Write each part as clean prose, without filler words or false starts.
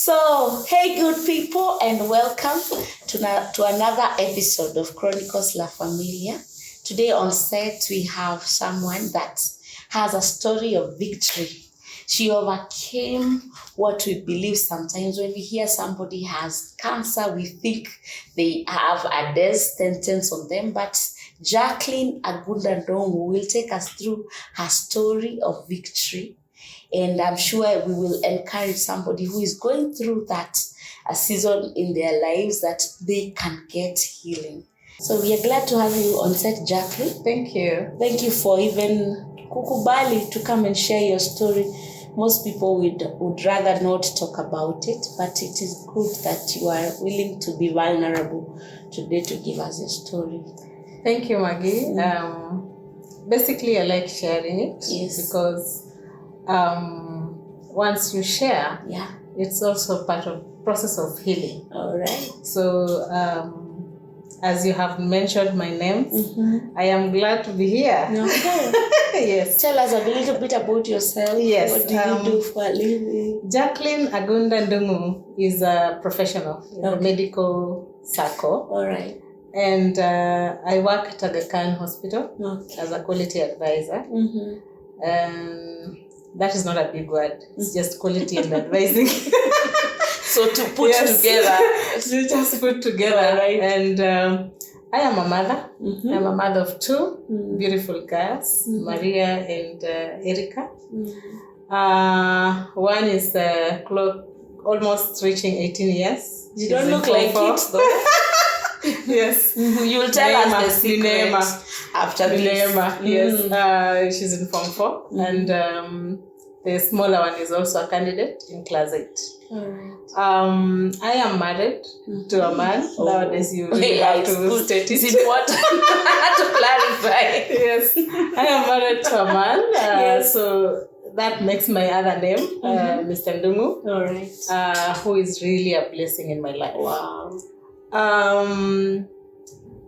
So, hey, good people, and welcome to another episode of Chronicles La Familia. Today on set, we have someone that has a story of victory. She overcame what we believe sometimes when we hear somebody has cancer, we think they have a death sentence on them. But Jacqueline Ndungu will take us through her story of victory. And I'm sure we will encourage somebody who is going through that a season in their lives that they can get healing. So we are glad to have you on set, Jacqueline. Thank you. Thank you for even kukubali to come and share your story. Most people would rather not talk about it, but it is good that you are willing to be vulnerable today to give us your story. Thank you, Maggie. Basically, I like sharing it because once you share, it's also part of process of healing. All right. So, as you have mentioned my name, I am glad to be here. Okay. Yes. Tell us a little bit about yourself. Yes. What do you do for a living? Jacqueline Ndungu is a professional in the medical circle. All right. And I work at Aga Khan Hospital as a quality advisor. That is not a big word. It's just quality and advising. So to put together. To just put together. Right. And I am a mother. I'm a mother of two beautiful girls, Maria and Erica. One is almost reaching 18 years. You don't look like it though. Yes. You will tell us the secret after this. Yes. She's in Form 4. And the smaller one is also a candidate in Class 8. All right. I am married to a man. Nowadays you really have to state it. It's important to clarify. Yes. I am married to a man. So that makes my other name, Mr. Ndungu. All right. Who is really a blessing in my life. Wow.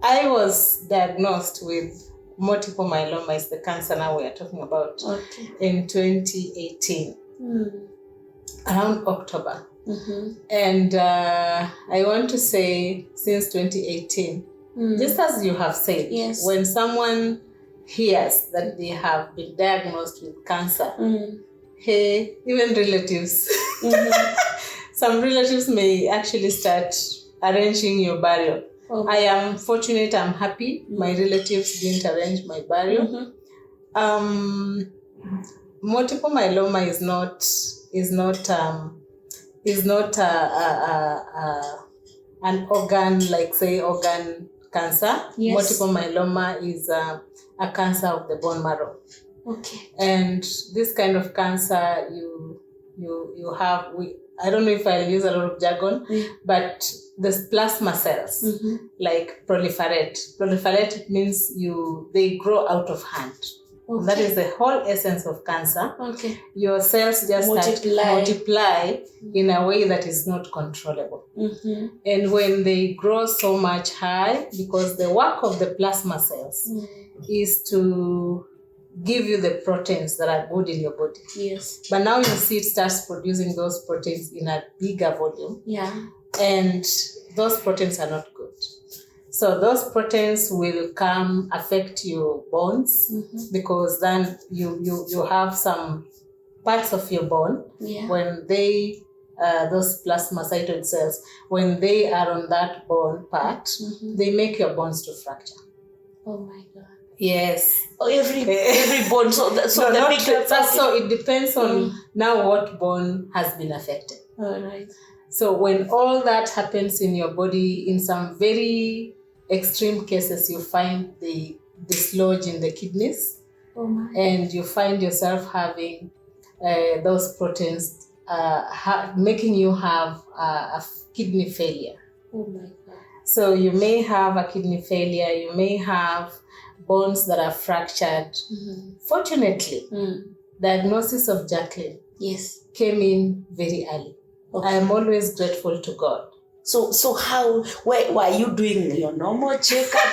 I was diagnosed with multiple myeloma, is the cancer now we are talking about, in 2018, around October. And I want to say since 2018, just as you have said, when someone hears that they have been diagnosed with cancer, hey, even relatives, some relatives may actually start arranging your burial. I am fortunate, I'm happy. My relatives didn't arrange my burial. Multiple myeloma is not an organ, like say organ cancer. Multiple myeloma is a cancer of the bone marrow. Okay. And this kind of cancer you have, I don't know if I'll use a lot of jargon, but the plasma cells like proliferate. Proliferate means they grow out of hand. Okay. That is the whole essence of cancer. Okay. Your cells just multiply in a way that is not controllable. And when they grow so much high, because the work of the plasma cells is to give you the proteins that are good in your body. Yes. But now you see it starts producing those proteins in a bigger volume. Yeah. And those proteins are not good. So those proteins will affect your bones because then you have some parts of your bone when those plasmacytoid cells, when they are on that bone part, they make your bones to fracture. Oh my God. Yes. Oh, every bone. So it depends on now what bone has been affected. All right. So when all that happens in your body, in some very extreme cases, you find they dislodge in the kidneys. Oh my. And you find yourself having those proteins making you have a kidney failure. Oh my God. So you may have a kidney failure, you may have bones that are fractured. Fortunately, diagnosis of Jacqueline came in very early. Okay. I am always grateful to God. So why were you doing your normal checkup?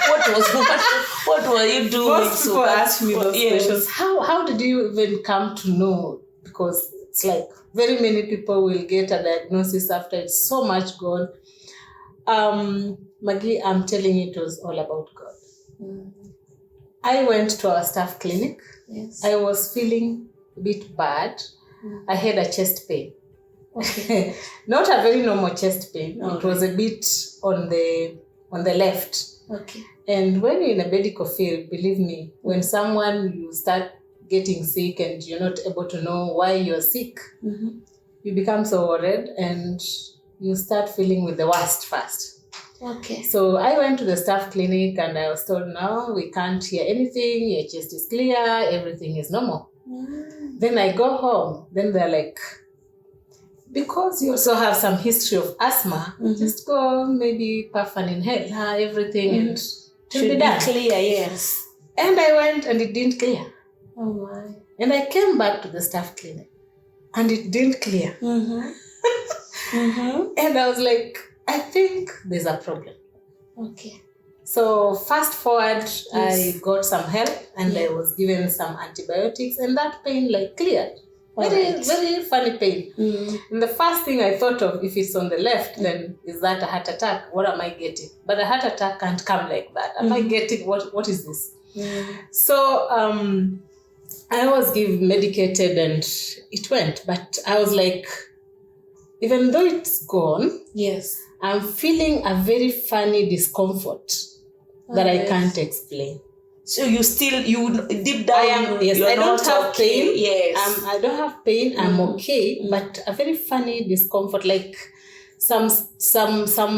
What were you doing? Most people ask me those questions. How did you even come to know? Because It's like very many people will get a diagnosis after it's so much gone. Maggie, I'm telling you, it was all about God. I went to our staff clinic. Yes. I was feeling a bit bad. I had a chest pain. Okay. Not a very normal chest pain. All it was a bit on the left. Okay. And when you're in a medical field, believe me, when someone you start getting sick and you're not able to know why you're sick, you become so worried and you start feeling with the worst first. Okay. So I went to the staff clinic and I was told, no, we can't hear anything. Your chest is clear. Everything is normal. Then I go home. Then they're like, because you also have some history of asthma, just go maybe puff and inhale everything and should be done. Clear, yes. And I went and it didn't clear. Oh my. And I came back to the staff clinic and it didn't clear. And I was like, I think there's a problem. Okay. So fast forward, I got some help and I was given some antibiotics and that pain like cleared. Very funny pain. And the first thing I thought of, if it's on the left, then is that a heart attack? What am I getting? But a heart attack can't come like that. Am I getting, what is this? So I was medicated and it went. But I was like, even though it's gone, yes, I'm feeling a very funny discomfort that I can't explain. So you deep down, I don't have pain. Yes. I don't have pain. I'm okay, but a very funny discomfort, like some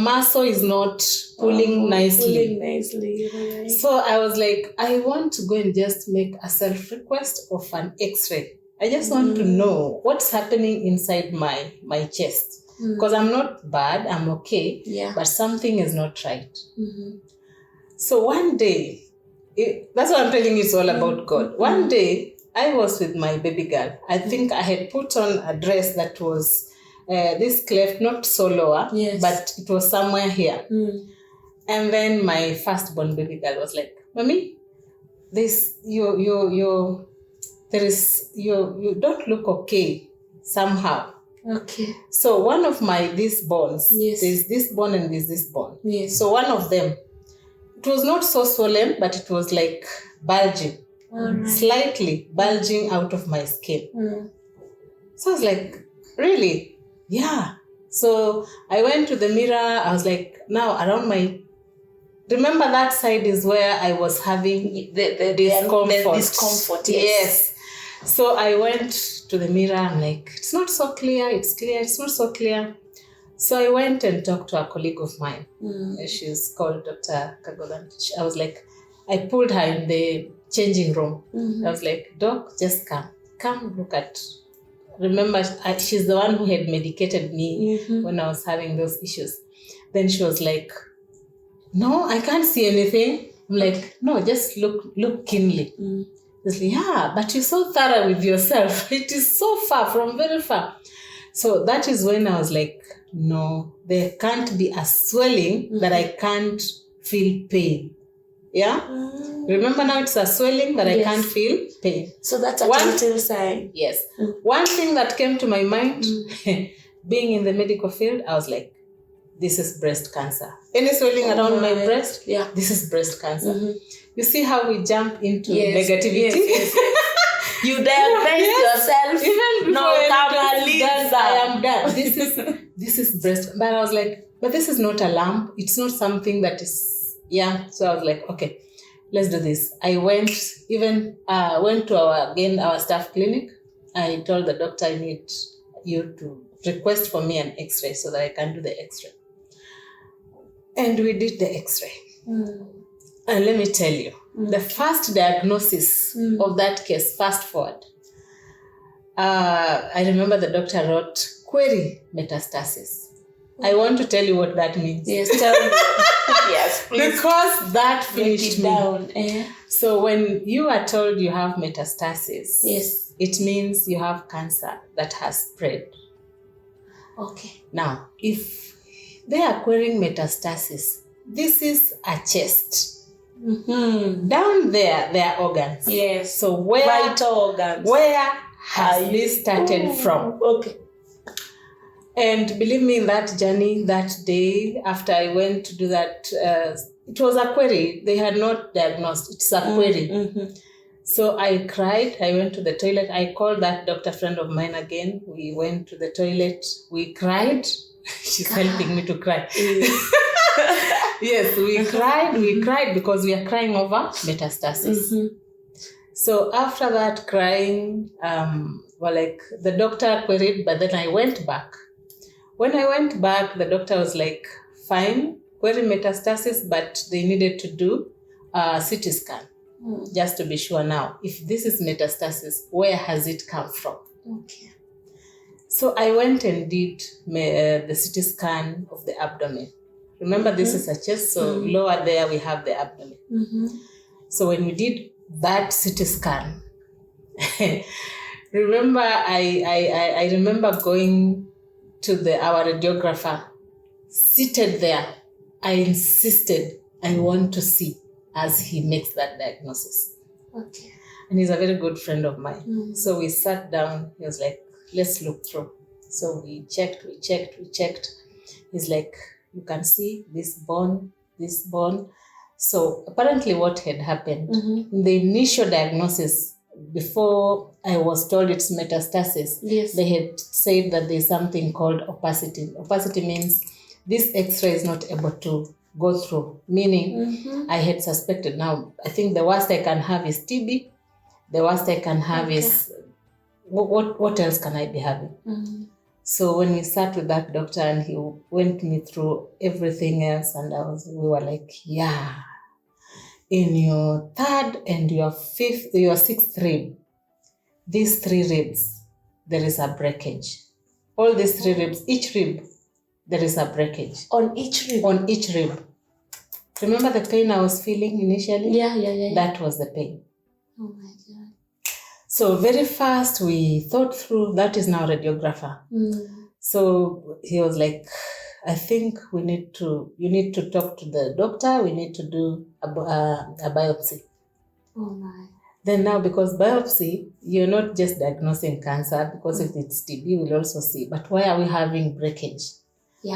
muscle is not pulling nicely. Right. So I was like, I want to go and just make a self-request of an X-ray. I just want to know what's happening inside my chest. Because I'm not bad, I'm okay, but something is not right. So one day, that's what I'm telling you, it's all about God. One day, I was with my baby girl. I think I had put on a dress that was this cleft, not so lower, but it was somewhere here. And then my firstborn baby girl was like, Mommy, you don't look okay somehow. Okay. So one of these bones, there's this bone and there's this bone. Yes. So one of them, it was not so swollen, but it was like bulging, slightly bulging out of my skin. So I was like, really? Yeah. So I went to the mirror. I was like, now around remember that side is where I was having the discomfort. Yes. So I went to the mirror. I'm like, it's not so clear. It's clear. It's not so clear. So I went and talked to a colleague of mine. She's called Dr. Kagodan. I was like, I pulled her in the changing room. I was like, Doc, just come look at. Remember, she's the one who had medicated me when I was having those issues. Then she was like, no, I can't see anything. I'm like, no, just look keenly. She's like, yeah, but you're so thorough with yourself. It is so far, from very far. So that is when I was like, no, there can't be a swelling that I can't feel pain. Yeah? Remember now it's a swelling that I can't feel pain. So that's a telltale sign. Yes. One thing that came to my mind, being in the medical field, I was like, this is breast cancer. Any swelling around my breast? Yeah. This is breast cancer. You see how we jump into negativity? Yes. You diagnose yourself. Even before I am done. This is breast. But I was like, but this is not a lump. It's not something that is, So I was like, okay, let's do this. I went to our staff clinic. I told the doctor, I need you to request for me an X-ray so that I can do the X-ray. And we did the X-ray. And let me tell you, the first diagnosis of that case, fast forward, I remember the doctor wrote, query metastasis. I want to tell you what that means. Yes, tell me. Yes, please. Because that finished me. Down. So when you are told you have metastasis, it means you have cancer that has spread. Okay. Now, if they are querying metastasis, this is a chest. Down there are organs. Yes. So vital organs. Where has this started from? Okay. And believe me, in that journey, that day, after I went to do that, it was a query. They had not diagnosed. It's a query. Mm-hmm. So I cried. I went to the toilet. I called that doctor friend of mine again. We went to the toilet. We cried. She's helping me to cry. Yes, we cried. We cried because we are crying over metastasis. Mm-hmm. So after that crying, the doctor queried, but then I went back. When I went back, the doctor was like, fine, query metastasis, but they needed to do a CT scan. Just to be sure now, if this is metastasis, where has it come from? Okay. So I went and did the CT scan of the abdomen. Remember, this is a chest, so lower there we have the abdomen. Mm-hmm. So when we did that CT scan, remember, I remember going to our radiographer, seated there. I insisted, I want to see as he makes that diagnosis. Okay. And he's a very good friend of mine. Mm. So we sat down. He was like, let's look through. So we checked. He's like, you can see this bone. So apparently what had happened, in the initial diagnosis, before I was told it's metastasis, yes, they had said that there's something called opacity. Opacity means this X-ray is not able to go through, meaning I had suspected. Now, I think the worst I can have is TB. The worst I can have is, what else can I be having? So when we sat with that doctor and he went me through everything else, and we were like, yeah, in your third and your sixth rib, these 3 ribs, there is a breakage. All these 3 ribs, each rib, there is a breakage. On each rib? On each rib. Remember the pain I was feeling initially? Yeah. That was the pain. Oh my God. So very fast we thought through, that is now radiographer. So he was like, I think you need to talk to the doctor, we need to do a biopsy. Oh my. Then now, because biopsy, you're not just diagnosing cancer, because if it's TB, we'll also see. But why are we having breakage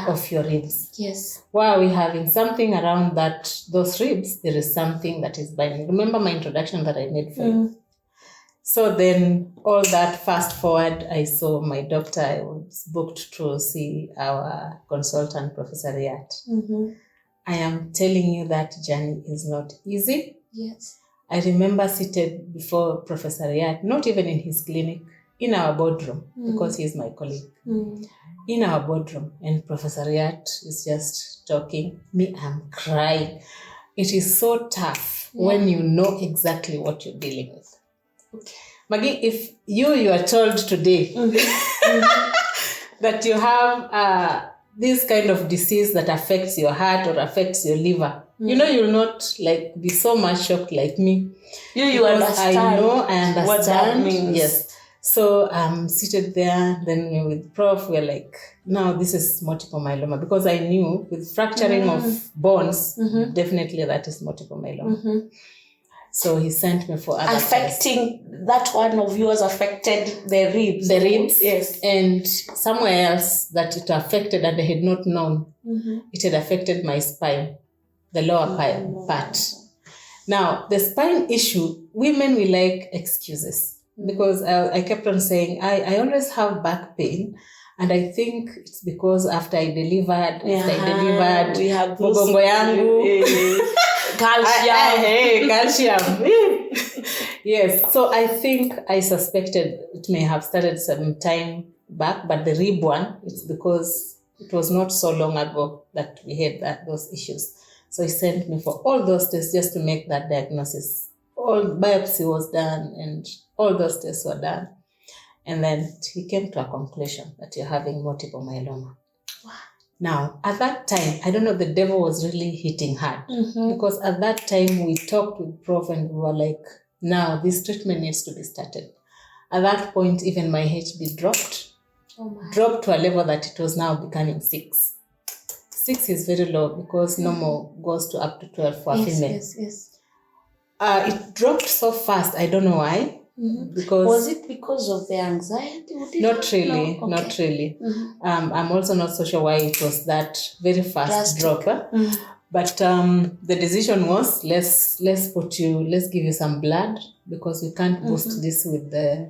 of your ribs? Yes. Why are we having something around those ribs? There is something that is binding. Remember my introduction that I made for you? So then all that fast forward, I saw my doctor. I was booked to see our consultant, Professor Riyat. I am telling you that journey is not easy. Yes. I remember seated before Professor Riyat, not even in his clinic, in our boardroom, because he's my colleague. In our boardroom, and Professor Riyat is just talking. Me, I'm crying. It is so tough when you know exactly what you're dealing with. Okay. Maggie, if you are told today that you have this kind of disease that affects your heart or affects your liver, you'll not be so much shocked like me. You understand. I understand what that means. Yes. So I'm seated there. Then with Prof, we're like, now this is multiple myeloma, because I knew with fracturing of bones, definitely that is multiple myeloma. So he sent me for other affecting tests. That one of yours affected the ribs. The ribs, yes. And somewhere else that it affected, and I had not known, it had affected my spine, the lower part. Now, the spine issue, women will like excuses, because I kept on saying, I always have back pain, and I think it's because after I delivered, we have mugongo yangu. Calcium. Yes. So I think I suspected it may have started some time back, but the rib one, it's because it was not so long ago that we had those issues. So he sent me for all those tests just to make that diagnosis. All biopsy was done and all those tests were done. And then he came to a conclusion that you're having multiple myeloma. Wow. Now, at that time, I don't know, the devil was really hitting hard, because at that time we talked with Prof and we were like, now this treatment needs to be started. At that point, even my HB dropped to a level that it was now becoming 6. 6 is very low, because normal goes to up to 12 for a female. Yes. It dropped so fast, I don't know why. Because was it because of the anxiety? not really, No? Okay. not really. I'm also not so sure why it was that very fast drop. But the decision was let's give you some blood because we can't boost this with the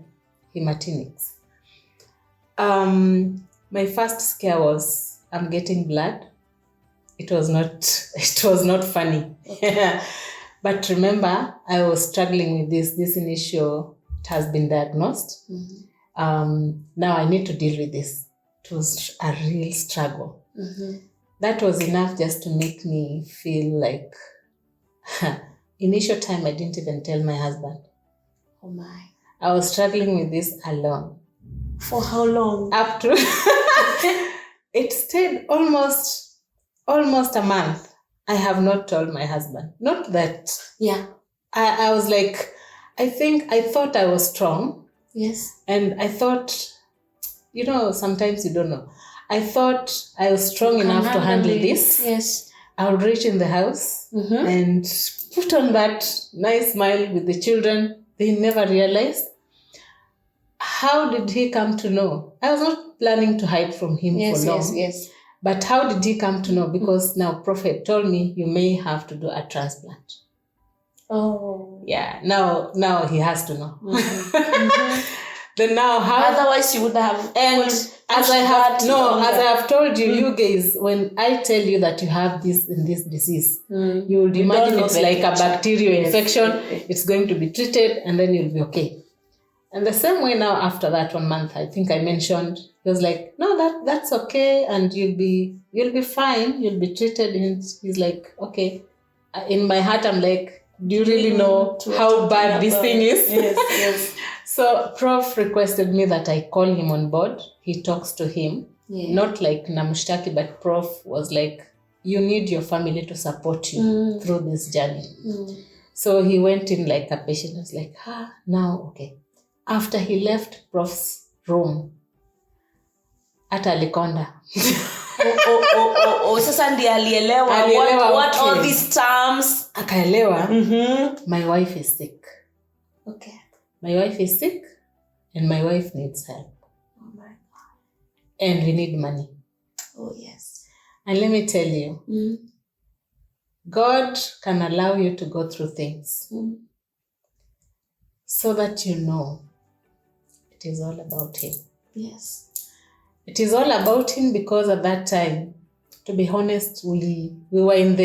hematinics. My first scare was I'm getting blood. It was not funny. Okay. But remember, I was struggling with this initial. It has been diagnosed. Now I need to deal with this. It was a real struggle. That was enough just to make me feel like initial time I didn't even tell my husband. Oh my. I was struggling with this alone. For how long? Up to it stayed almost a month. I have not told my husband. Not that. Yeah. I was like, I thought I was strong. Yes. And I thought, sometimes you don't know. I thought I was strong enough to handle this. Yes. I would reach in the house and put on that nice smile with the children. They never realized. How did he come to know? I was not planning to hide from him for long. Yes. But how did he come to know? Because now Prophet told me you may have to do a transplant. Oh. Yeah. Now he has to know. Then now how? Otherwise you would have. And as I have told you, you guys, when I tell you that you have this and this disease, you would imagine it's like a bacterial infection. It's going to be treated and then you'll be okay. And the same way now after that 1 month, I think I mentioned, he was like, no, that's okay. And you'll be fine. You'll be treated. And he's like, okay. In my heart, I'm like, do you really know how bad this thing is? Yes. So Prof requested me that I call him on board. He talks to him. Yeah. Not like Namushtaki, but Prof was like, you need your family to support you through this journey. So he went in like a patient. I was like, now, okay. After he left Prof's room, hata alikonda. Sasa ndiye alielewa what all these terms. Akaelewa, my wife is sick. Okay. My wife is sick and my wife needs help. Oh my God. And we need money. Oh yes. And let me tell you, God can allow you to go through things so that you know it is all about Him. Yes. It is all about Him because at that time, to be honest, we were in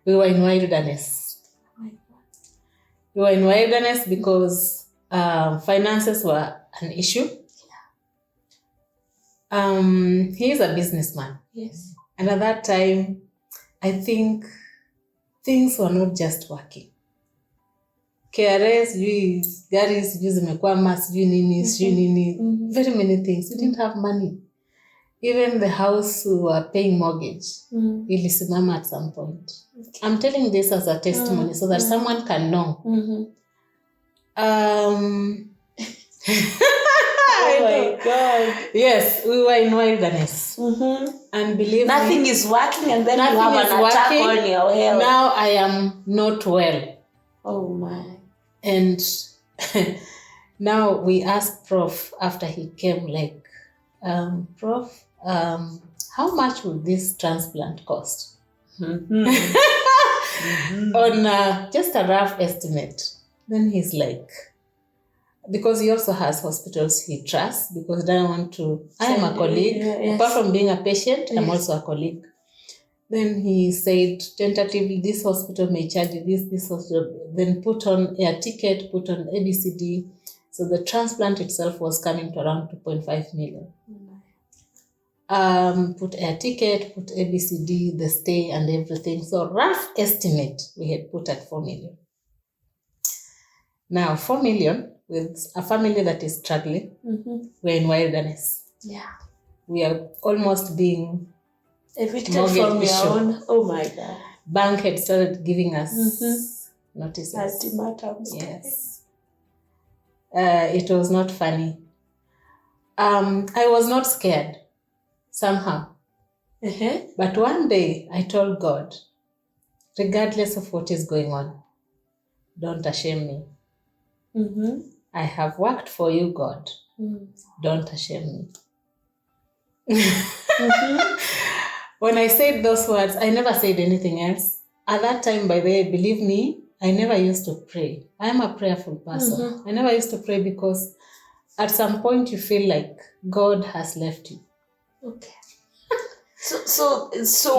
wilderness. Oh my God. We were in wilderness because finances were an issue. Yeah. He is a businessman. Yes. And at that time, I think things were not just working. KRS, gari sijui zimekwama, sijui nini, very many things. We didn't have money. Even the house we were paying mortgage, ilisimama at some point. Okay. I'm telling this as a testimony so that someone can know. Oh my God. Yes, we were in wilderness. And believe nothing me, is working and then you have an attack on your health. Now I am not well. Oh my. And now we asked Prof after he came, like, Prof, how much would this transplant cost? On just a rough estimate. Then he's like, because he also has hospitals he trusts, because I don't want to, I am a colleague. Yes. Apart from being a patient, I'm also a colleague. Then he said, tentatively, this hospital may charge you this hospital. Then put on air ticket, put on ABCD. So the transplant itself was coming to around 2.5 million. Put air ticket, put ABCD, the stay and everything. So rough estimate, we had put at 4 million. Now 4 million with a family that is struggling. We're in wilderness. Yeah. We are almost being evicted from your own. Oh my God. Bank had started giving us notices. Ultimatums. Yes. It was not funny. I was not scared somehow. But one day I told God, regardless of what is going on, don't shame me. I have worked for you, God. Don't shame me. When I said those words, I never said anything else. At that time, by the way, believe me, I never used to pray. I am a prayerful person. I never used to pray because at some point you feel like God has left you. Okay. So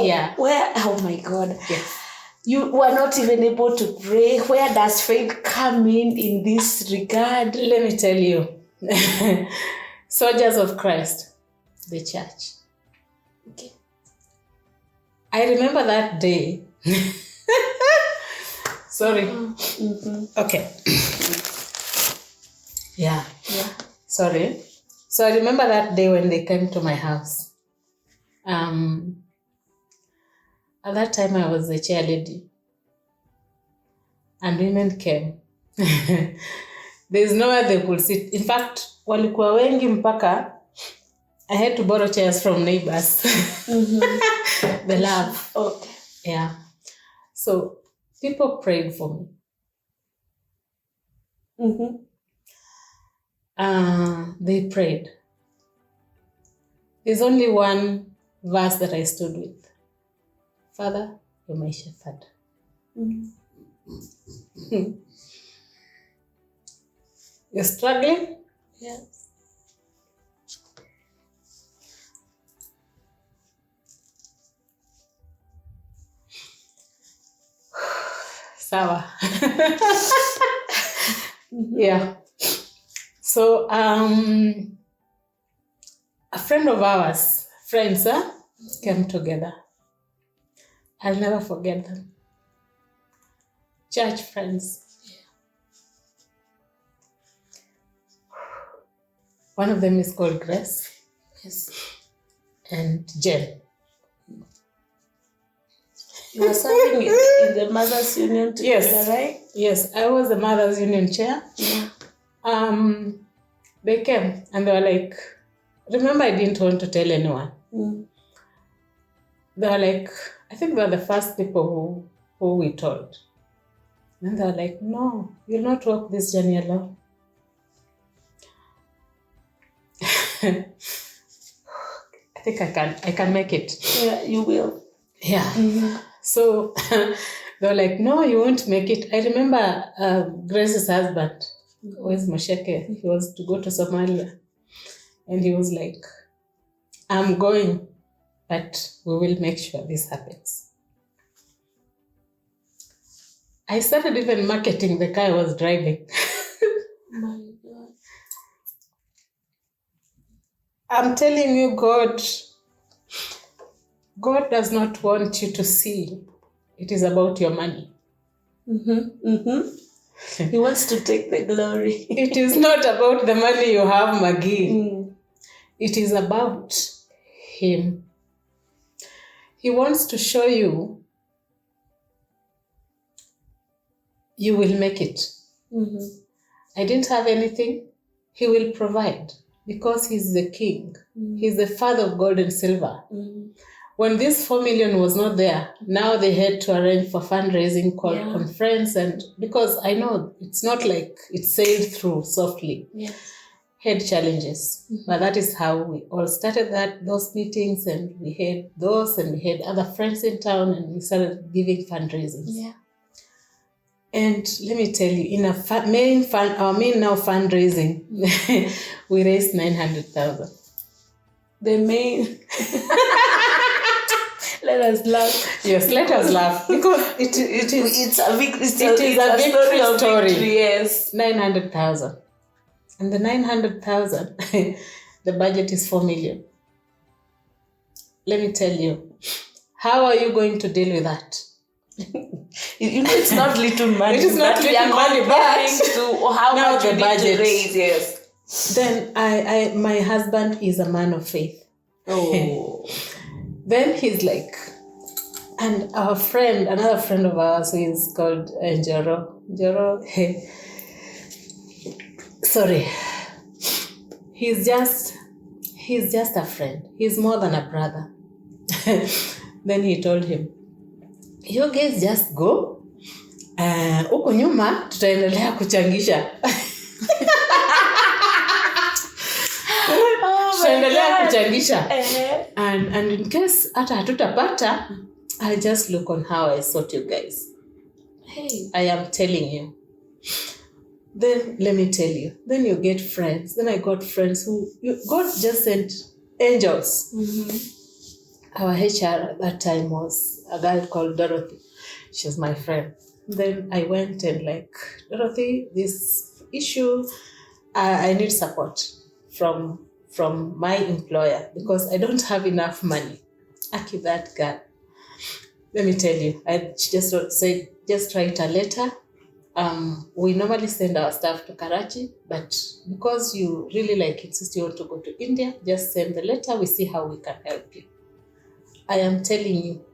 Yeah. Where, oh my God. Yes. You were not even able to pray. Where does faith come in this regard? Let me tell you. Soldiers of Christ, the church. Okay. I remember that day. Sorry. Okay. Yeah. Sorry. So I remember that day when they came to my house. At that time I was a chair lady. And women came. There's nowhere they could sit. In fact, walikuwa wengi mpaka I had to borrow chairs from neighbors. The love. Okay. Yeah. So people prayed for me. They prayed. There's only one verse that I stood with. Father, you're my shepherd. You're struggling? Yes. Sawa. Yeah. So, a friend of ours, friends, came together. I'll never forget them. Church friends. One of them is called Grace. Yes. And Jen. You were serving in the Mothers Union together, right? Yes, I was the Mothers Union chair. Yeah. They came and they were like, remember I didn't want to tell anyone. They were like, I think they were the first people who we told. And they were like, no, you'll not walk this journey alone. I think I can make it. Yeah, you will. Yeah. So they were like, no, you won't make it. I remember Grace's husband, where's Mosheke? He was to go to Somalia. And he was like, I'm going, but we will make sure this happens. I started even marketing the car I was driving. My God. I'm telling you, God does not want you to see it is about your money. He wants to take the glory. It is not about the money you have, Maggie. It is about Him. He wants to show you you will make it. I didn't have anything. He will provide because He's the King. He's the Father of gold and silver. When this 4 million was not there, now they had to arrange for fundraising, call conference, and because I know it's not like it sailed through softly. Had challenges, but that is how we all started those meetings, and we had those, and we had other friends in town, and we started giving fundraising. And let me tell you, in our main now fundraising, we raised 900,000. The main. Let us laugh. Yes, let us laugh because it's a victory story. Yes, 900,000, and the 900,000, the budget is 4 million. Let me tell you, how are you going to deal with that? It's not little money. It is not little money, but to how now much the you need budget. to raise. Yes. Then my husband is a man of faith. Oh. Then he's like, and another friend of ours who is called Joro. Sorry. He's just a friend. He's more than a brother. Then he told him, you guys just go. Huko nyuma tutaendelea kuchangisha. tutaendelea kuchangisha. Uh-huh. And in case hata hatutapata, I'll just look on how I sort you guys. Hey. I am telling you. Then let me tell you. Then you get friends. Then I got friends God just sent angels. Mm-hmm. Our HR at that time was a girl called Dorothy. She was my friend. Then I went and like, Dorothy, this issue, I need support from my employer because I don't have enough money. Aki, that girl. Let me tell you, she just said, just write a letter. We normally send our staff to Karachi, but because you really like insist you want to go to India, just send the letter. We see how we can help you. I am telling you,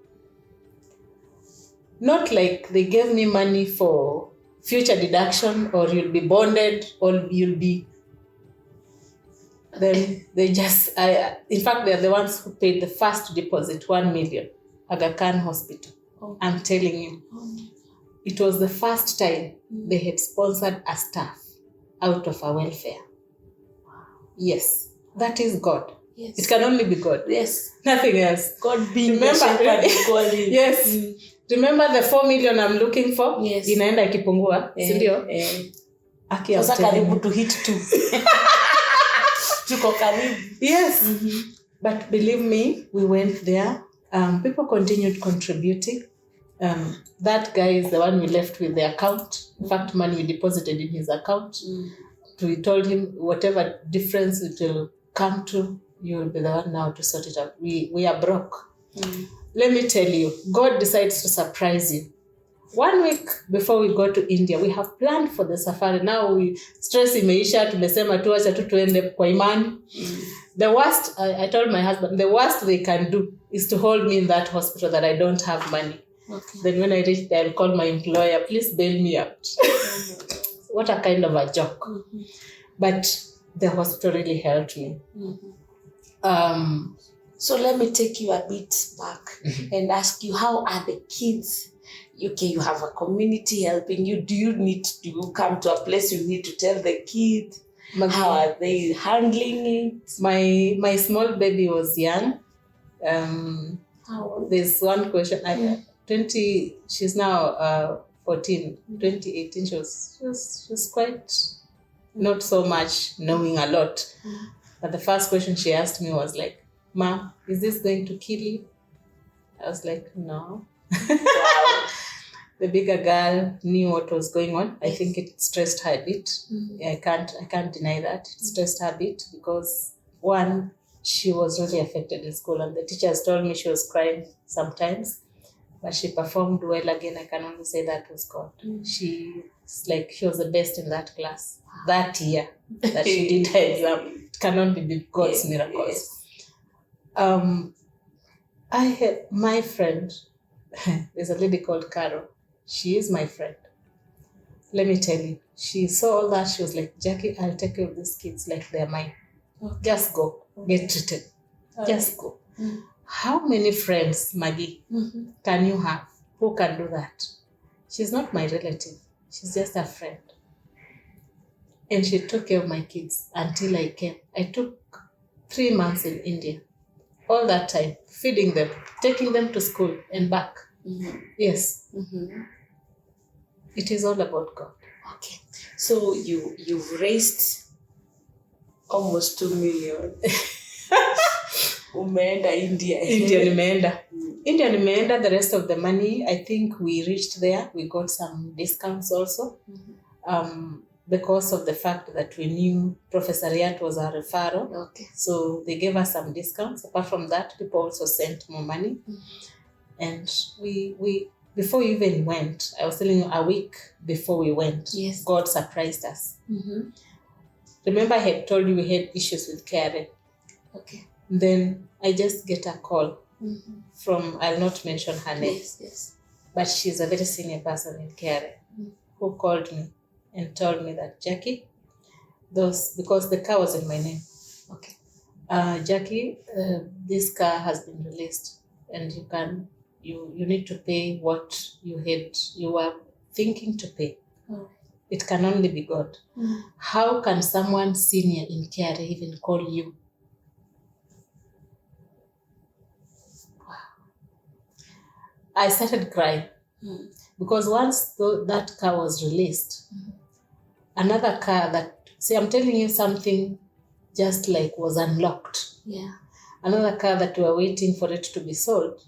not like they gave me money for future deduction or you'll be bonded or you'll be. Then they just, in fact, they're the ones who paid the first deposit, 1 million, Aga Khan Hospital. Oh. I'm telling you. Oh. It was the first time they had sponsored a staff out of a welfare. Yes, that is God. Yes. It can only be God. Yes. Nothing else. God being the shepherd equally. Yes. Mm. Remember the 4 million I'm looking for? Yes. Inaenda ikipungua, si ndio? Aki sasa karibu to hit 2. Tuko karibu. Yes. Mm-hmm. But believe me, we went there. People continued contributing. That guy is the one we left with the account. In fact, money we deposited in his account. We told him whatever difference it will come to, you will be the one now to sort it out. We are broke. Let me tell you, God decides to surprise you. 1 week before we go to India, we have planned for the safari. Now we stress imeisha, tumesema tu acha tu tuende kwa imani. The worst, I told my husband, the worst they can do is to hold me in that hospital that I don't have money. Okay. Then when I reach there, I'll call my employer, please bail me out. What a kind of a joke. Mm-hmm. But the hospital really helped me. Mm-hmm. So let me take you a bit back and ask you, how are the kids? Okay, you have a community helping you. Do you come to a place you need to tell the kids? How are they handling it? My small baby was young. How old? There's one question. 20. She's now 14. 2018. She was quite not so much knowing a lot. But the first question she asked me was like, "Ma, is this going to kill you?" I was like, "No." Wow. The bigger girl knew what was going on. I think it stressed her a bit. Mm-hmm. I can't deny that. It stressed her a bit because one, she was really affected in school, and the teachers told me she was crying sometimes, but she performed well again. I can only say that was God. Mm-hmm. She was the best in that class that year that she did her exam. It cannot be God's miracles. Yes. I had my friend. There's a lady called Carol. She is my friend. Let me tell you, she saw all that. She was like, "Jackie, I'll take care of these kids like they're mine. Okay. Just go, get treated. Okay. Just go." Mm-hmm. How many friends, Maggie, can you have who can do that? She's not my relative. She's just a friend. And she took care of my kids until I came. I took 3 months in India. All that time, feeding them, taking them to school and back. Mm-hmm. Yes. Mm-hmm. It is all about God. Okay. So you've raised almost 2 million. Umeenda India. India nimeenda. The rest of the money, I think we reached there. We got some discounts also. Mm-hmm. Because of the fact that we knew Professor Riat was our referral. Okay. So they gave us some discounts. Apart from that, people also sent more money. Mm-hmm. And we before we even went, I was telling you, a week before we went, yes, God surprised us. Mm-hmm. Remember I had told you we had issues with Karen. Okay. Then I just get a call from, I'll not mention her name. Yes. But she's a very senior person in Karen who called me and told me that, "Jackie, because the car was in my name. Okay. Jackie, this car has been released and you need to pay what you were thinking to pay. Oh. It can only be God. How can someone senior in care even call you I started crying because once that car was released, another car that, see, I'm telling you something just like was unlocked. Yeah. Another car that we were waiting for it to be sold,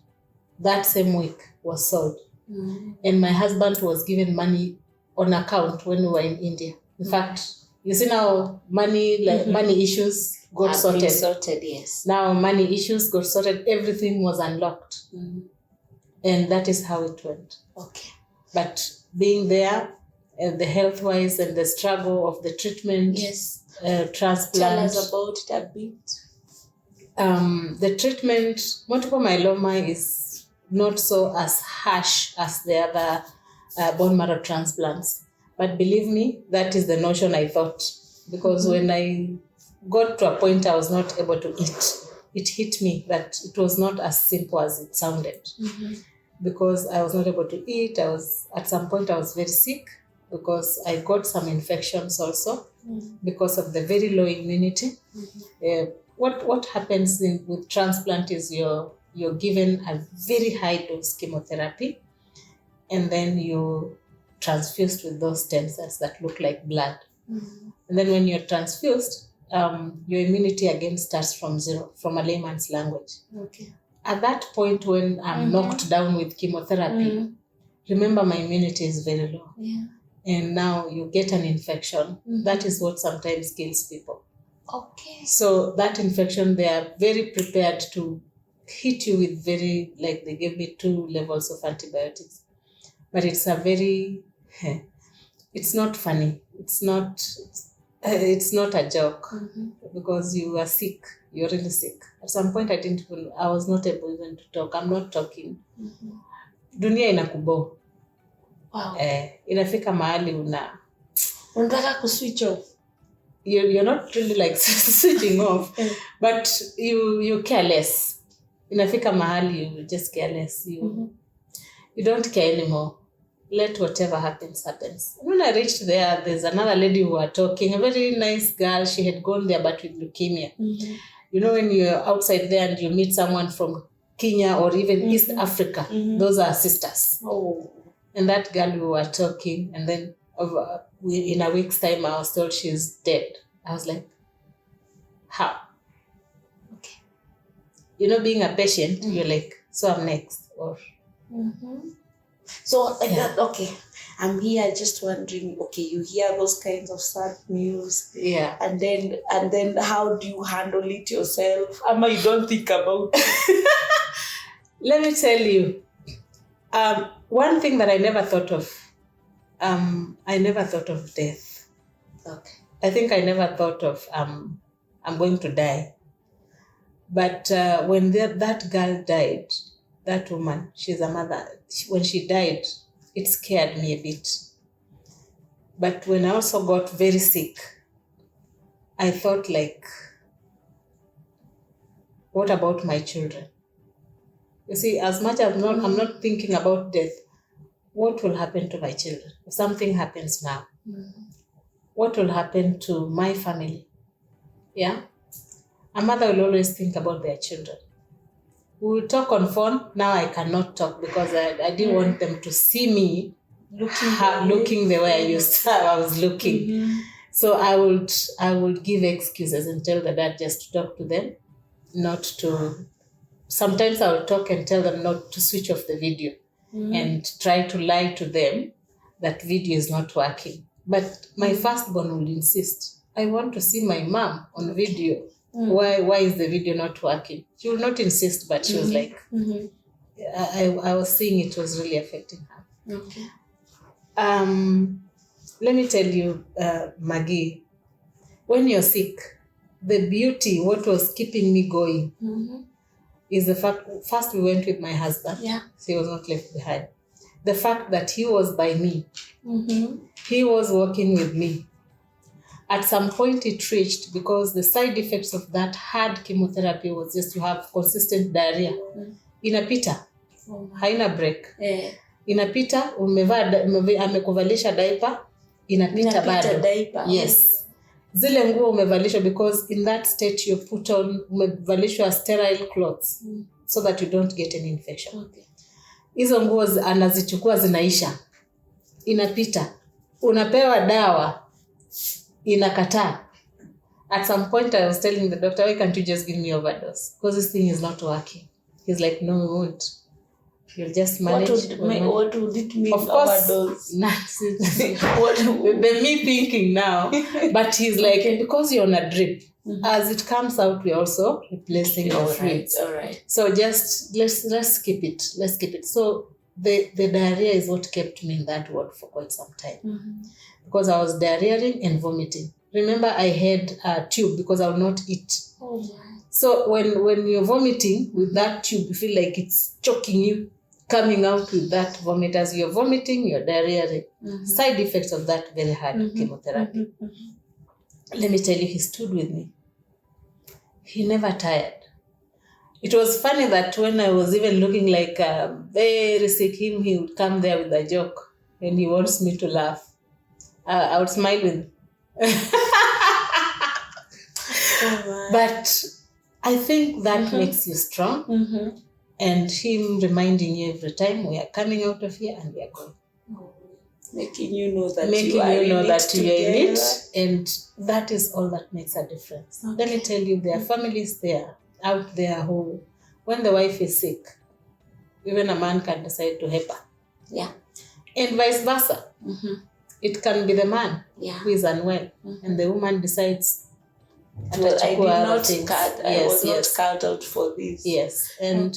that same week was sold. And my husband was given money on account when we were in India. In fact, you see now money issues got sorted. Been sorted, yes. Now money issues got sorted. Everything was unlocked. And that is how it went. Okay. But being there, the health-wise and the struggle of the treatment, yes, transplant. Tell us about it a bit. The treatment, multiple myeloma is not so as harsh as the other bone marrow transplants. But believe me, that is the notion I thought. Because when I got to a point I was not able to eat, it hit me that it was not as simple as it sounded. Because I was not able to eat. At some point I was very sick because I got some infections also because of the very low immunity. What happens with transplant is you're given a very high dose chemotherapy, and then you're transfused with those stem cells that look like blood. And then when you're transfused, your immunity again starts from zero, from a layman's language. Okay. At that point when I'm knocked down with chemotherapy, remember my immunity is very low. Yeah. And now you get an infection. That is what sometimes kills people. Okay. So that infection, they are very prepared to hit you with they gave me 2 levels of antibiotics. But it's it's not funny. It's not a joke because you are sick. You're really sick. At some point, I was not able even to talk. I'm not talking. Dunia inakubo. Wow. Inafika mahali unataka kuswitch off. You're not really like switching off, but you care less. Inafika mahali you just care less. You don't care anymore. Let whatever happens, happens. When I reached there's another lady who were talking, a very nice girl. She had gone there but with leukemia. You know, when you're outside there and you meet someone from Kenya or even East Africa, those are sisters. Oh. And that girl, we were talking, and then in a week's time, I was told she's dead. I was like, how? Okay. You know, being a patient, you're like, so I'm next. Or So, okay, I'm here just wondering, okay, you hear those kinds of sad news. Yeah. And then how do you handle it yourself? Ama, you don't think about it. Let me tell you, one thing that I never thought of, I never thought of death. Okay. I think I never thought of, I'm going to die. But when that girl died, that woman, she's a mother. When she died, it scared me a bit. But when I also got very sick, I thought like, what about my children? You see, as much as I'm not thinking about death, what will happen to my children? If something happens now, what will happen to my family? Yeah? A mother will always think about their children. We will talk on phone. Now I cannot talk because I didn't want them to see me looking the way I was looking. So I would give excuses and tell the dad just to talk to them, not to. Sometimes I would talk and tell them not to switch off the video and try to lie to them that video is not working. But my firstborn will insist, I want to see my mom on video. Why is the video not working? She will not insist, but she was like, I was seeing it was really affecting her. Okay. Let me tell you, Maggie, when you're sick, the beauty, what was keeping me going is the fact, first we went with my husband. Yeah. So he was not left behind. The fact that he was by me. He was working with me. At some point it reached, because the side effects of that hard chemotherapy was just to have consistent diarrhea. Inapita. Haina break. Inapita, amekuvalisha diaper, inapita bado. Diaper. Yes. Zile nguo umevalishwa, because in that state you put on, umevalishwa sterile clothes so that you don't get an infection. Okay. hizo nguo anazichukua zinaisha, inapita, unapewa dawa, inakataa. At some point I was telling the doctor, why can't you just give me overdose? Because this thing is not working. He's like, no, we won't. You'll just manage. What would it mean? Of course, overdose? the me thinking now. But he's like, because you're on a drip, as it comes out, we're also replacing our fluids. All right. So just let's keep it. Let's keep it. So the diarrhea is what kept me in that ward for quite some time. Because I was diarrheaing and vomiting. Remember, I had a tube because I would not eat. Oh my. So when you're vomiting with that tube, you feel like it's choking you, coming out with that vomit. As you're vomiting, you're diarrheaing. Side effects of that very hard chemotherapy. Let me tell you, he stood with me. He never tired. It was funny that when I was even looking like very sick, he would come there with a joke and he wants me to laugh. I would smile with him. But I think that makes you strong. And him reminding you every time we are coming out of here and we are going. Making you know that you are in it. And that is all that makes a difference. Okay. Let me tell you, there are families out there who, when the wife is sick, even a man can decide to help her. Yeah. And vice versa. It can be the man who is unwell, and the woman decides, I was not cut out for this. Yes, and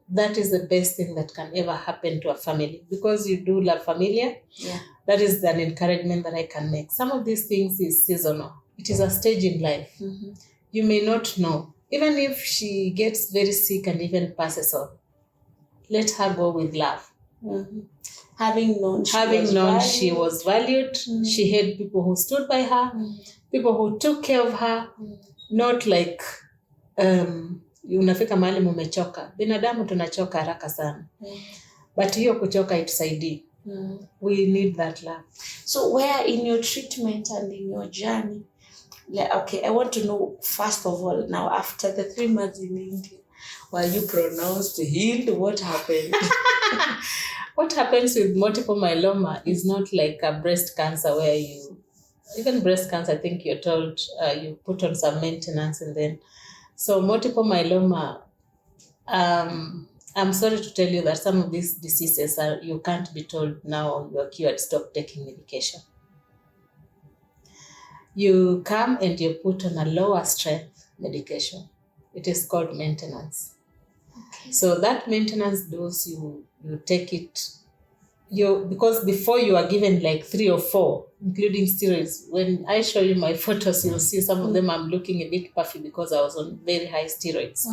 that is the best thing that can ever happen to a family, because you do love Familia. Yeah. That is an encouragement that I can make. Some of these things is seasonal. It is a stage in life. You may not know. Even if she gets very sick and even passes on, let her go with love. Having known she was valued, she had people who stood by her, people who took care of her, not like unafika mahali mumechoka. Binadamu tunachoka haraka sana. But hiyo kuchoka itusaidii. We need that love. So where in your treatment and in your journey, okay, I want to know, first of all, now after the 3 months in India, were you pronounced healed? What happened? What happens with multiple myeloma is not like a breast cancer where even breast cancer, I think you're told you put on some maintenance and then. So multiple myeloma, I'm sorry to tell you that some of these diseases you can't be told now you're cured, stop taking medication. You come and you're put on a lower strength medication. It is called maintenance. Okay. So that maintenance dose, you take it, because before you are given like 3 or 4, including steroids. When I show you my photos, you'll see some of them I'm looking a bit puffy because I was on very high steroids,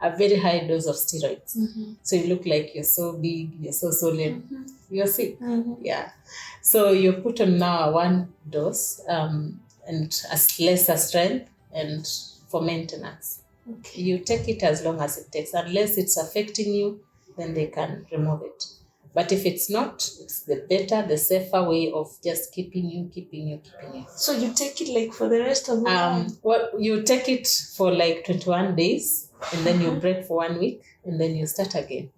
a very high dose of steroids. So you look like you're so big, you're so solid, you're sick. Yeah. So you're put on now 1 dose and a lesser strength and for maintenance. Okay. You take it as long as it takes. Unless it's affecting you, then they can remove it. But if it's not, it's the better, the safer way of just keeping you. So you take it like for the rest of the life? Well, you take it for like 21 days, and then you break for 1 week, and then you start again.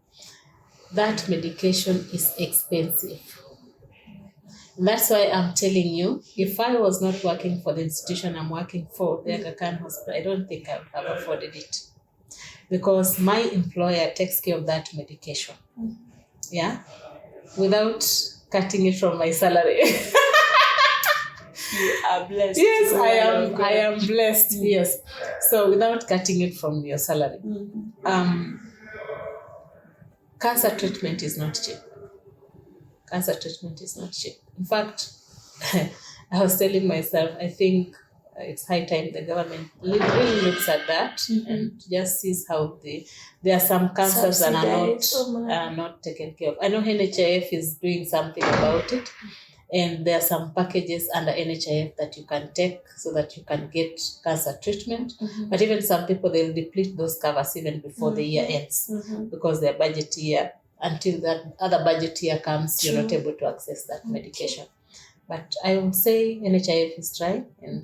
That medication is expensive. And that's why I'm telling you, if I was not working for the institution I'm working for, the Aga Khan Hospital, I don't think I would have afforded it. Because my employer takes care of that medication. Yeah, without cutting it from my salary. You are blessed. Yes, I am blessed. Yes. So without cutting it from your salary. Cancer treatment is not cheap. In fact, I was telling myself, I think it's high time the government really looks at that and just sees how there are some cancers that are not taken care of. I know NHIF is doing something about it, and there are some packages under NHIF that you can take so that you can get cancer treatment. But even some people, they'll deplete those covers even before the year ends because their budget year, until that other budget year comes, you're not able to access that medication. But I would say NHIF is trying and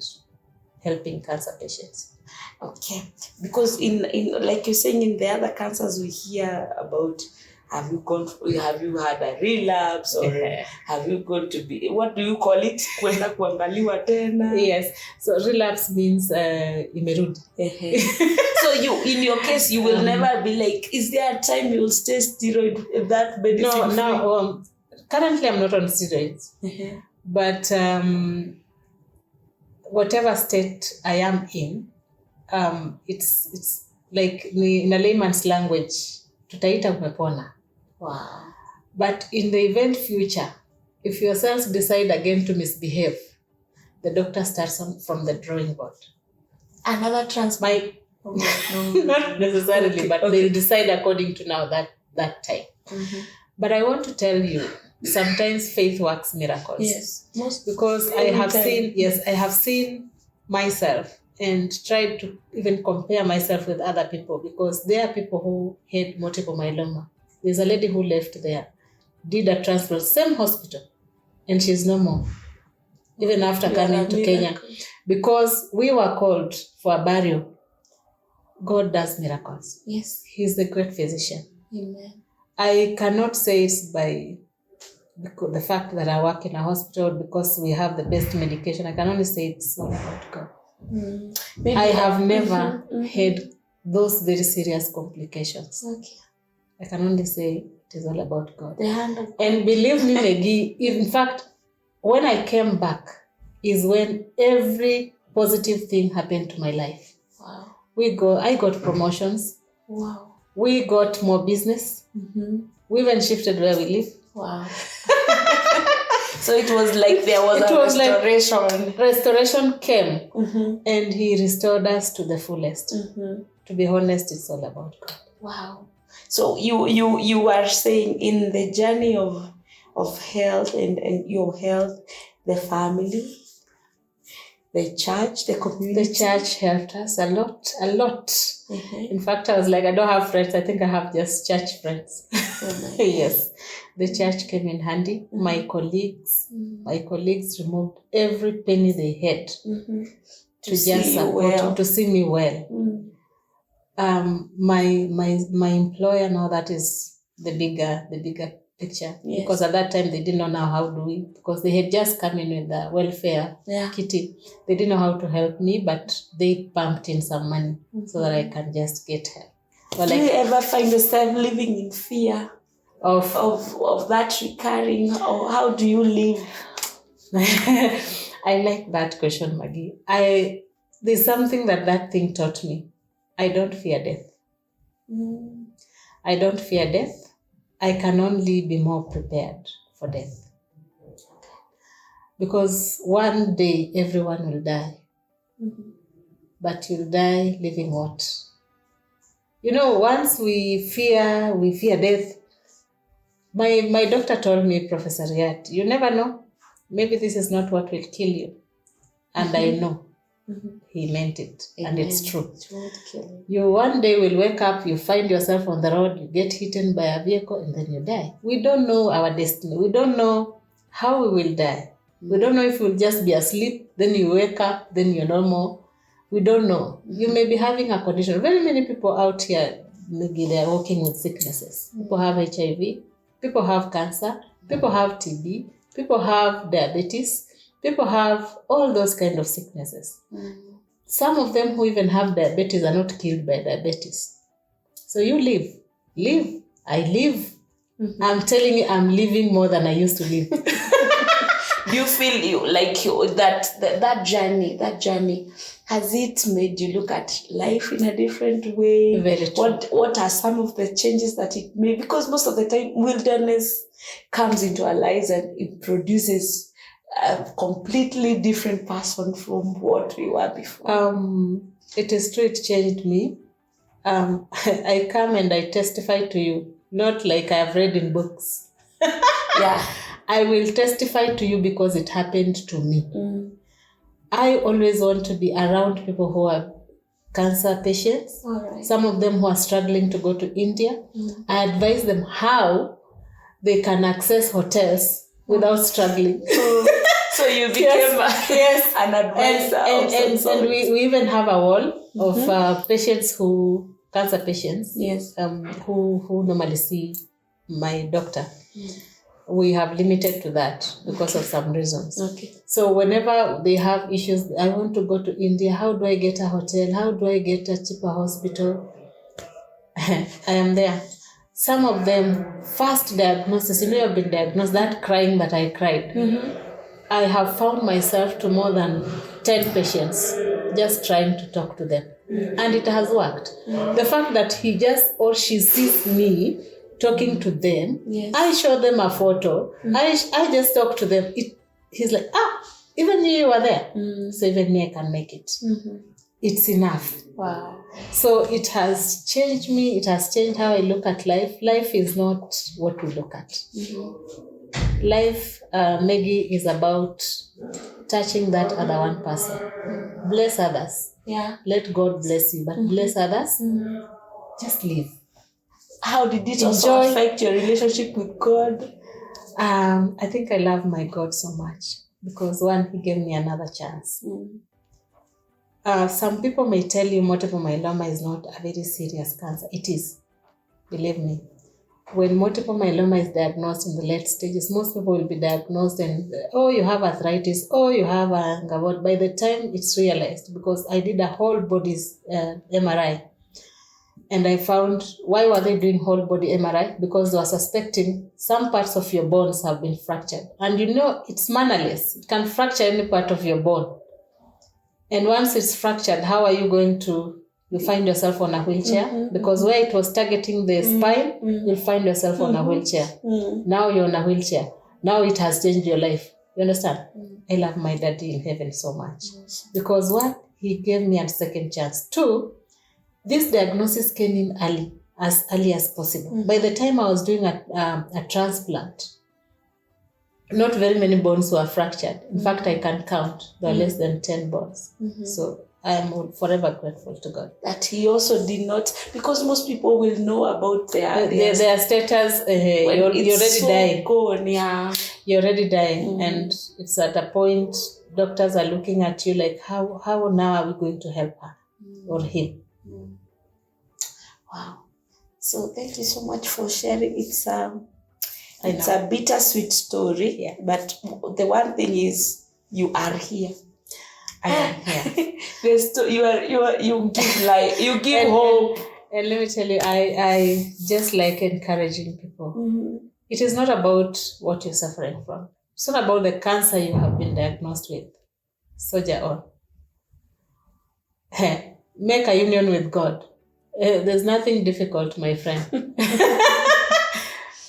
helping cancer patients. Okay, because in like you're saying, in the other cancers we hear about have you had a relapse, or have you gone to be, what do you call it? Kwenda kuangaliwa tena? Yes. So relapse means imerudi. So in your case, you will never be like, is there a time you will stay steroid that medicine? No. Currently I'm not on steroids. But whatever state I am in, it's like in a layman's language, tutaita umepona. Wow. But in the event future, if your cells decide again to misbehave, the doctor starts from the drawing board. Another transplant? Not necessarily, but they'll decide according to now that time. But I want to tell you, sometimes faith works miracles. Yes. Because I have seen myself and tried to even compare myself with other people, because there are people who had multiple myeloma. There's a lady who left there, did a transplant, same hospital, and she's no more, even after coming to Kenya. Because we were called for a burial. God does miracles. Yes. He's the great physician. Amen. I cannot say it's by the fact that I work in a hospital because we have the best medication. I can only say it's all about God. I have never had those very serious complications. Okay. I can only say it is all about God. The hand of God. And believe me, Maggie, in fact, when I came back is when every positive thing happened to my life. Wow. I got promotions. Wow. We got more business. We even shifted where we live. Wow. So it was like there was a restoration. Like restoration came, and He restored us to the fullest. To be honest, it's all about God. Wow. So you are saying in the journey of health and your health, the family, the church, the community. The church helped us a lot. In fact, I was like, I don't have friends. I think I have just church friends. Yes. The church came in handy. My colleagues removed every penny they had to just support, to see me well. My employer, now that is the bigger picture. Yes. Because at that time they didn't know now how do we, because they had just come in with the welfare kitty. They didn't know how to help me, but they pumped in some money so that I can just get help. But do you ever find yourself living in fear of that recurring, or how do you live? I like that question, Maggie. There's something that thing taught me. I don't fear death. I don't fear death. I can only be more prepared for death. Because one day everyone will die. But you'll die living what? Once we fear death. My doctor told me, Professor Riat, you never know. Maybe this is not what will kill you. And I know. He meant it. Amen. And it's true. It won't kill you. You one day will wake up, you find yourself on the road, you get hit by a vehicle, and then you die. We don't know our destiny. We don't know how we will die. We don't know if we'll just be asleep, then you wake up, then you're normal. We don't know. You may be having a condition. Very many people out here, maybe they're working with sicknesses. People have HIV, people have cancer, people have TB, people have diabetes, people have all those kind of sicknesses. Some of them who even have diabetes are not killed by diabetes. So you live. I live. I'm telling you, I'm living more than I used to live. Do you feel that journey, has it made you look at life in a different way? Very true. What are some of the changes that it made? Because most of the time, wilderness comes into our lives and it produces a completely different person from what we were before. It is true, it changed me. I come and I testify to you, not like I've read in books. Yeah. I will testify to you because it happened to me. I always want to be around people who are cancer patients. Right. Some of them who are struggling to go to India. I advise them how they can access hotels without struggling. So you became an advisor. And we even have a wall of cancer patients, yes, who normally see my doctor. We have limited to that because of some reasons. Okay. So whenever they have issues, I want to go to India, how do I get a hotel? How do I get a cheaper hospital? I am there. Some of them, first diagnosis, I've been diagnosed, that crying that I cried. I have found myself to more than 10 patients just trying to talk to them. And it has worked. The fact that he just or she sees me talking to them, I show them a photo, I just talk to them. He's like, even you were there. So even me, I can make it. It's enough. Wow. So it has changed me. It has changed how I look at life. Life is not what we look at. Life, Maggie, is about touching that other one person. Bless others. Yeah. Let God bless you, but bless others. Just live. How did it also affect your relationship with God? I think I love my God so much because one, he gave me another chance. Some people may tell you multiple myeloma is not a very serious cancer. It is. Believe me. When multiple myeloma is diagnosed in the late stages, most people will be diagnosed and, you have arthritis, you have anger. But by the time it's realized, because I did a whole body's MRI, and I found, why were they doing whole body MRI? Because they were suspecting some parts of your bones have been fractured. And it's mannerless. It can fracture any part of your bone. And once it's fractured, how are you going to, you find yourself on a wheelchair? Because where it was targeting the spine, you'll find yourself on a wheelchair. Now you're on a wheelchair. Now it has changed your life. You understand? I love my daddy in heaven so much. Because one, he gave me a second chance. Two, this diagnosis came in early as possible. By the time I was doing a transplant, not very many bones were fractured. In fact, I can count. There are less than 10 bones. So I am forever grateful to God. That he also did not, because most people will know about their status. You're already so dying. Gone, yeah. You're already dying. And it's at a point, doctors are looking at you like, how now are we going to help her or him? Wow. So thank you so much for sharing. It's a bittersweet story, but the one thing is you are here. I am here. You give life, you give hope. And let me tell you, I just like encouraging people. It is not about what you're suffering from. It's not about the cancer you have been diagnosed with. Soldier on. Make a union with God. There's nothing difficult, my friend.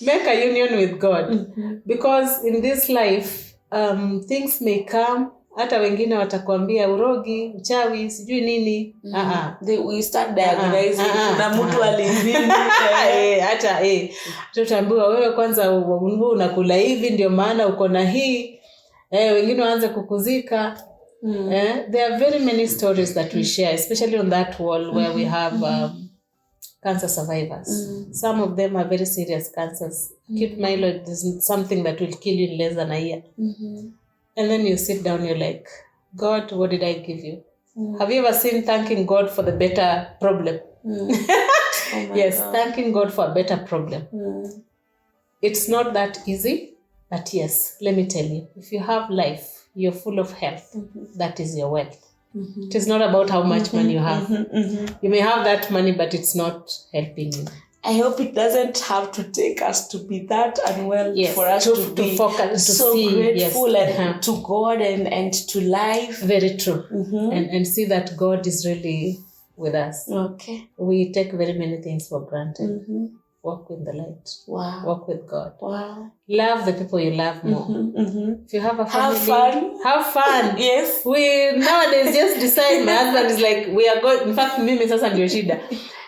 Make a union with God. Because in this life, things may come. Hata wengine watakwambia urogi, uchawi, sijui nini. We start diagnosing. Kuna mtu alivini. Hata tutaambiwa wewe kwanza unakula hivi ndio maana uko na hii. Wengine waanze kukuzika. There are very many stories that we share, especially on that wall where we have cancer survivors. Some of them are very serious cancers. Acute myeloid is something that will kill you in less than a year. And then you sit down, you're like, God, what did I give you? Have you ever seen thanking God for the better problem? Yes, God. Thanking God for a better problem. It's not that easy, but yes, let me tell you, if you have life, you're full of health, that is your wealth. It is not about how much money you have. You may have that money, but it's not helping you. I hope it doesn't have to take us to be that unwell for us to be focus, to so see, grateful and to God and to life. Very true. And see that God is really with us. Okay. We take very many things for granted. Walk with the light. Wow. Walk with God. Wow. Love the people you love more. If you have a family, have fun. Yes. We nowadays just decide. My husband is like, we are going. In fact, mimi sasa ndio shida.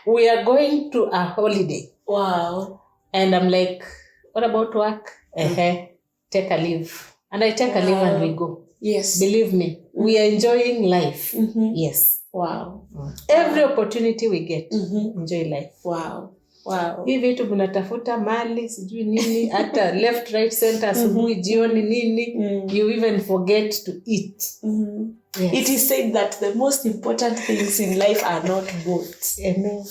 We are going to a holiday. Wow. And I'm like, what about work? Take a leave. And I take a leave and we go. Yes. Believe me, we are enjoying life. Yes. Wow. Every opportunity we get, enjoy life. Wow. Wow. Hivi vitu mnatafuta mali, sijui nini, hata left, right, center, asubuhi, jioni, nini, you even forget to eat. Yes. It is said that the most important things in life are not both. Amen.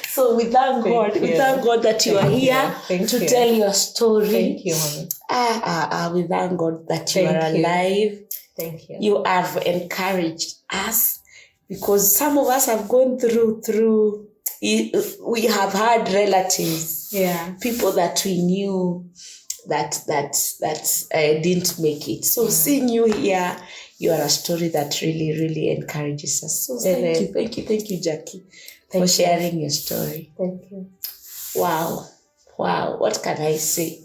So So we thank God. We thank God that you are here to tell your story. Thank you, mommy. We thank God that you are alive. Thank you. You have encouraged us, because some of us have gone through. We have had relatives, people that we knew that didn't make it. So seeing you here, you are a story that really encourages us. So thank you, Jackie, for sharing your story. Thank you. Wow. What can I say?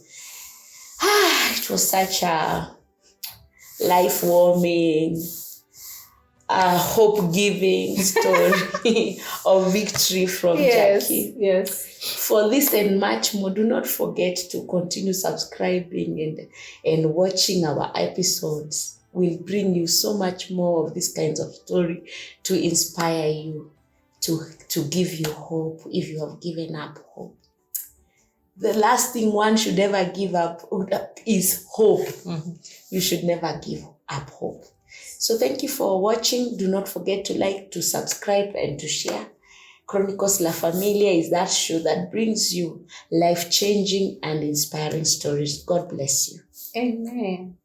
It was such a life-warming, hope-giving story of victory from Jackie. Yes. For this and much more, do not forget to continue subscribing and watching our episodes. We'll bring you so much more of these kinds of story to inspire you, to give you hope if you have given up hope. The last thing one should ever give up is hope. You should never give up hope. So thank you for watching. Do not forget to like, to subscribe, and to share. Chronicles La Familia is that show that brings you life-changing and inspiring stories. God bless you. Amen.